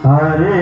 Hare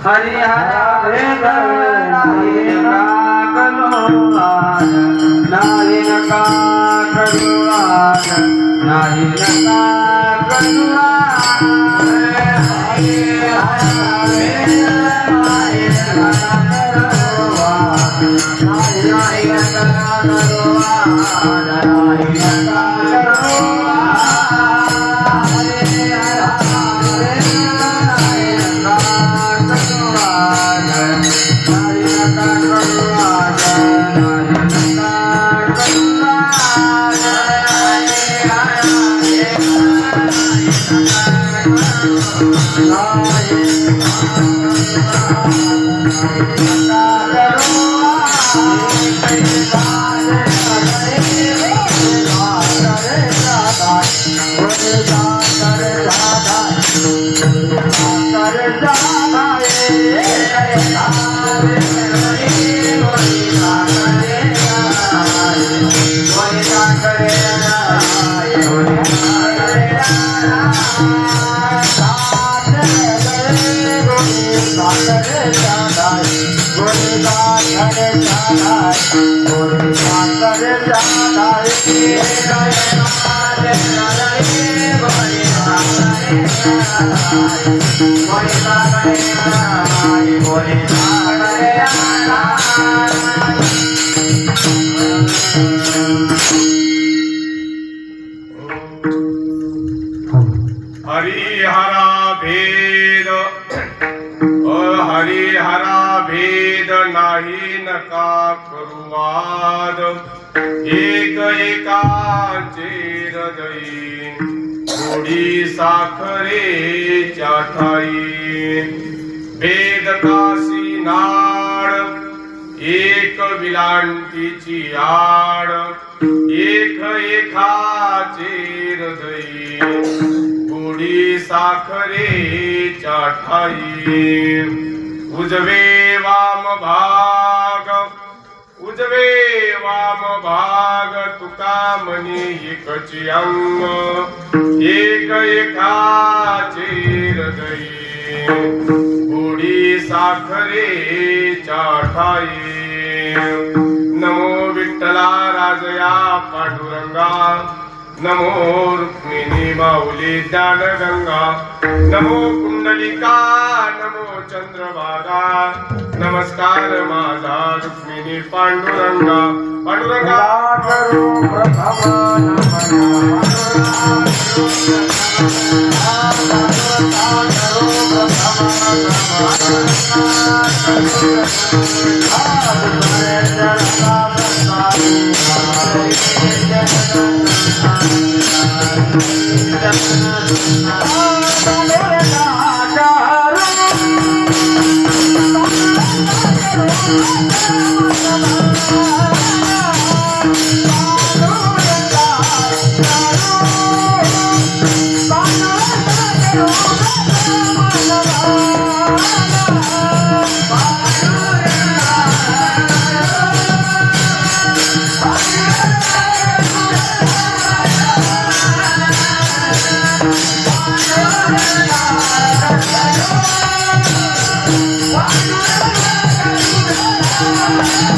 Harihara भेद नाही कलोहार नाही नका करुवार नाही नका करुवार हरिहरा भेद नाही कलोहार नाही नका करुवार नाही नका हरिहरा भेद हरिहरा भेद नाही नका करुवाद एक एकाचे हृदयी थोडी साखरेच्या ठाई भेद काशी नाड एक विलांटीची आड एक एकाचे हृदयी थोडी साखरेच्या ठाई उजवे वाम भाग तुका म्हणे एकची अंग एक एकाचे हृदयी थोडी साखरेच्या ठाई नमो विठ्ठला राजया पांडुरंगा नमो रुक्मिणी माऊली ज्ञानगंगा नमो कुंडलिका नमो चंद्रभागा नमस्कार माझा रुक्मिणी पांडुरंगा पांडुरंगा करू प्रथम Wow.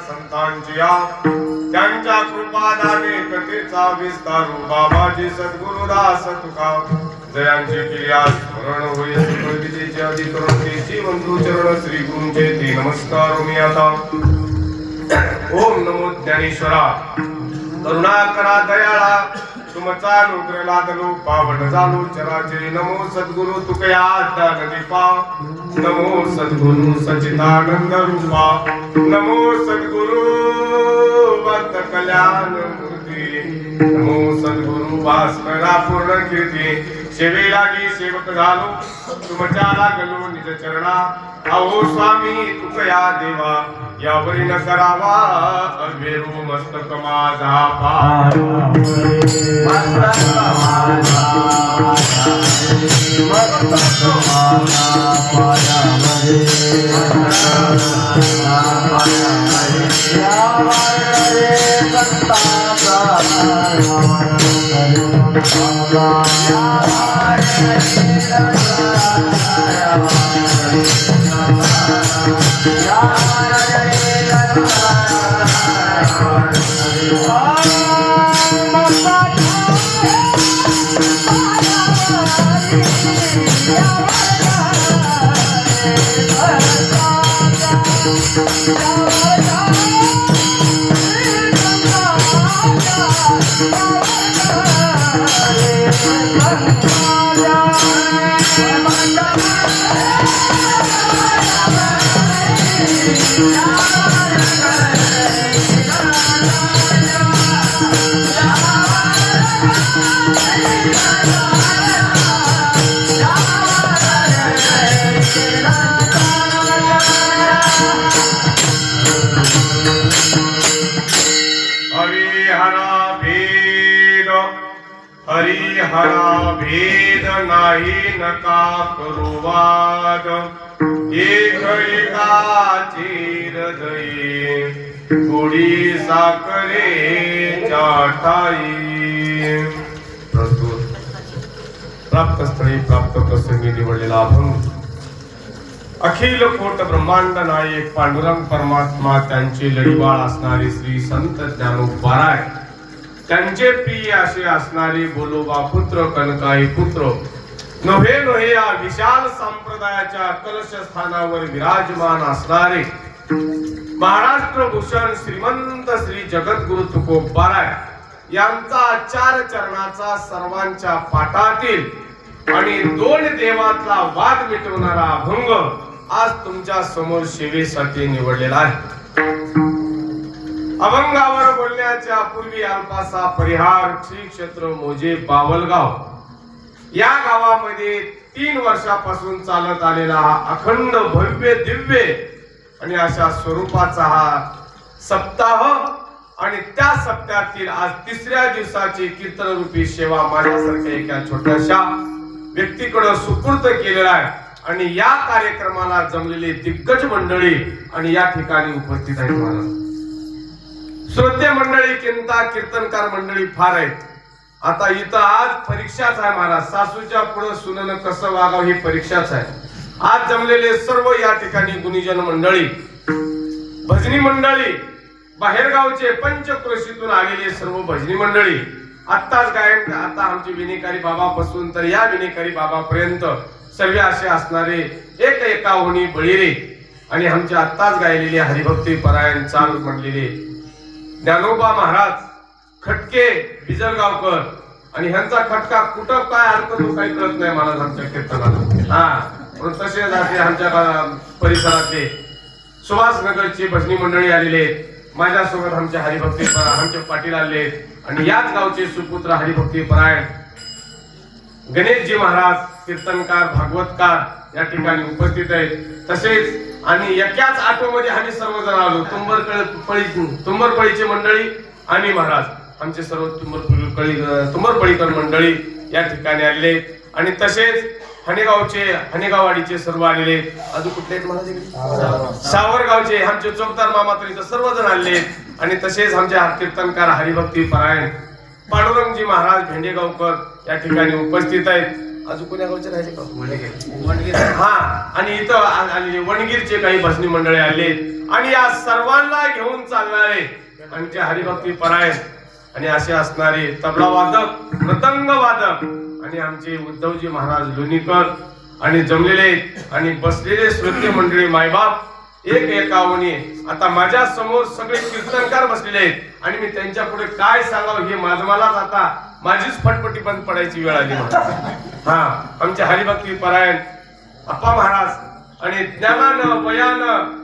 संतांची या त्यांच्या कृपादाने कथेचा विस्तारू बाबाजी सद्गुरुदास तुका जयांची क्रिया स्मरण होई विद्येचे अधिकरण तेची बंधू चरण श्री गुरुचे ते नमस्कार मी आता ओम नमो ज्ञानेश्वरा करुणाकरा दयाळा तुमचा अनुग्रह लादलो पावन झालो चराचरी नमो सद्गुरु तुकया दान दीपा नमो सद्गुरु सचिदानंद रूपा नमो सद्गुरु भक्त कल्याण मूर्ती नमो सद्गुरु भास्करा पूर्ण कीर्ती सेवे लागी सेवक झालो तुमच्या लागलो निज चरणा अहो स्वामी तुकया देवा यावरी न करावा अभेरू मस्तक माझा पार हरिहरा भेद नाही नका करू वाद एक एकाची हृदये गोडी साखरे ठाई प्रस्तुत प्राप्त स्थळी प्राप्त प्रसंगी निवडलेला अभंग अखिल कोट ब्रह्मांड नायक पांडुरंग परमात्मा त्यांचे लढीवाळ असणारे श्री संत ज्ञानोबाराय त्यांचे प्रिय असे असणारे बोलोबा पुत्र कनकाई पुत्र नव्हे नव्हे या विशाल संप्रदायाच्या कलश स्थानावर विराजमान असणारे महाराष्ट्र भूषण श्रीमंत श्री जगद्गुरु तुकोबाराय यांचा चार चरणाचा सर्वांच्या पाठातील आणि दोन देवातला वाद मिटवणारा अभंग आज तुमच्या समोर सेवेसाठी निवडलेला आहे. अभंगावर बोलण्याच्या पूर्वी अल्पासा परिहार श्री क्षेत्र मोजे बावलगाव या गावामध्ये 3 वर्षापासून चालत आलेला हा अखंड भव्य दिव्य आणि अशा स्वरूपाचा हा सप्ताह आणि त्या सप्ताहातील आज 3ऱ्या दिवसाची कीर्तन रूपी सेवा माझ्यासारख्या एका छोट्याशा व्यक्तीकडे सुपूर्द केलेला आहे आणि या कार्यक्रमाला जमलेली दिग्गज मंडळी आणि या ठिकाणी उपस्थित आहेत. महाराज श्रोते मंडळी किंता कीर्तनकार मंडळी फार आहेत. आता इथं आज परीक्षाच आहे महाराज. सासूच्या पुढे सुननं कसं वागावं ही परीक्षाच आहे. आज जमलेले सर्व या ठिकाणी गुणीजन मंडळी भजनी मंडळी बाहेरगावचे पंचक्रोशीतून आलेले सर्व भजनी मंडळी आत्ताच गायन आता आमचे विनेकारी बाबापासून तर या विनेकारी बाबापर्यंत सर्व असे असणारे एक एकाहुनी बळीरे आणि आमचे आत्ताच गायलेले हरिभक्ती परायण चाल म्हणलेले ज्ञानोबा महाराज खटके बिजलगावकर आणि ह्यांचा खटका कुठं काय अडकतो काही कळत नाही महाराज आमच्या कीर्तनाला. पण तसेच असे आमच्या परिसरातले सुभाषनगरची भजनी मंडळी आलेले माझ्यासोबत आमचे हरिभक्ती आमचे पाटील आले आणि याच गावचे सुपुत्र हरिभक्ती परायण गणेशजी महाराज कीर्तनकार भागवतकार या ठिकाणी उपस्थित आहेत. तसेच आणि एकाच ऑटोमध्ये आम्ही सर्वजण आलो. तुंबरपळीचे मंडळी आणि महाराज आमचे सर्व तुंबरपळीकर मंडळी या ठिकाणी आलेले आणि तसेच हनेगाववाडीचे सर्व आलेले. अजून कुठले सावरगावचे आमचे चौकदार मामा तर इथं सर्वजण आलेले आणि तसेच आमचे कीर्तनकार हरिभक्ती परायण पांडुरंगजी महाराज भेंडेगावकर या ठिकाणी उपस्थित आहेत. अजून कोण्या गावचे राहिले का? हा, आणि इथं आणि वणगीरचे काही भजनी मंडळी आले आणि या सर्वांना घेऊन चालणारे आमचे हरिभक्ती परायण आणि असे असणारे तबला वादक, मृदंग वादक आणि आमचे उद्धवजी महाराज लोणीकर आणि जमलेले आणि बसलेले श्रोते मंडळी मायबाप एक एकावनी. आता माझ्या समोर सगळे कीर्तनकार बसलेले आहेत आणि मी त्यांच्या पुढे काय सांगावं हे मलाच आता माझीच फटफटी बंद पडायची वेळ आली. हा, आमचे हरिभक्ती परायण अप्पा महाराज आणि ज्ञानानं वयानं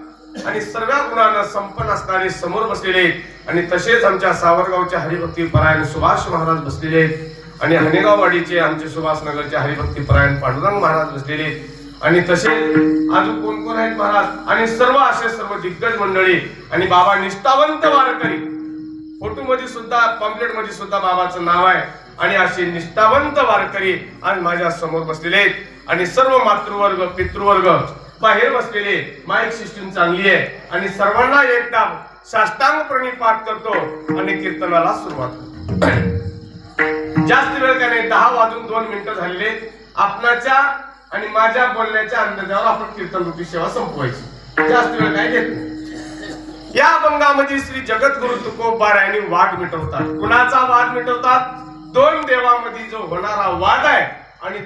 आणि सर्व गुणानं संपन्न असणारे समोर बसलेले आहेत आणि तसेच आमच्या सावरगावचे हरिभक्ती परायण सुभाष महाराज बसलेले आहेत आणि हनेगाववाडीचे आमचे सुभाषनगरचे हरिभक्ती परायण पांडुरंग महाराज बसलेले आहेत आणि तसे अजून कोण कोण आहेत महाराज आणि सर्व असे सर्व दिग्गज मंडळी आणि बाबा निष्ठावंत वारकरी. फोटो मध्ये सुद्धा पॉम्पलेट मध्ये सुद्धा बाबाचं नाव आहे आणि असे निष्ठावंत वारकरी आज माझ्या समोर बसलेले आहेत आणि सर्व मातृवर्ग पितृवर्ग बाहेर बसलेले. माईक सिस्टीम चांगली आहे आणि सर्वांना एकदा साष्टांग प्रणिपात करतो आणि कीर्तनाला सुरुवात करतो. जास्त वेळ काय नाही, 10 वाजून 2 मिनिटं झालेले. आपणाच्या आणि माझ्या बोलण्याच्या अंदाजावर आपण कीर्तन रूपी सेवा संपवायची. जास्त वेळ काय घेत नाही. या अभंगामध्ये श्री जगद्गुरु तुकोबा यांनी वाद मिटवतात. कुणाचा वाद मिटवतात? 2 देवामध्ये जो होणारा वाद आहे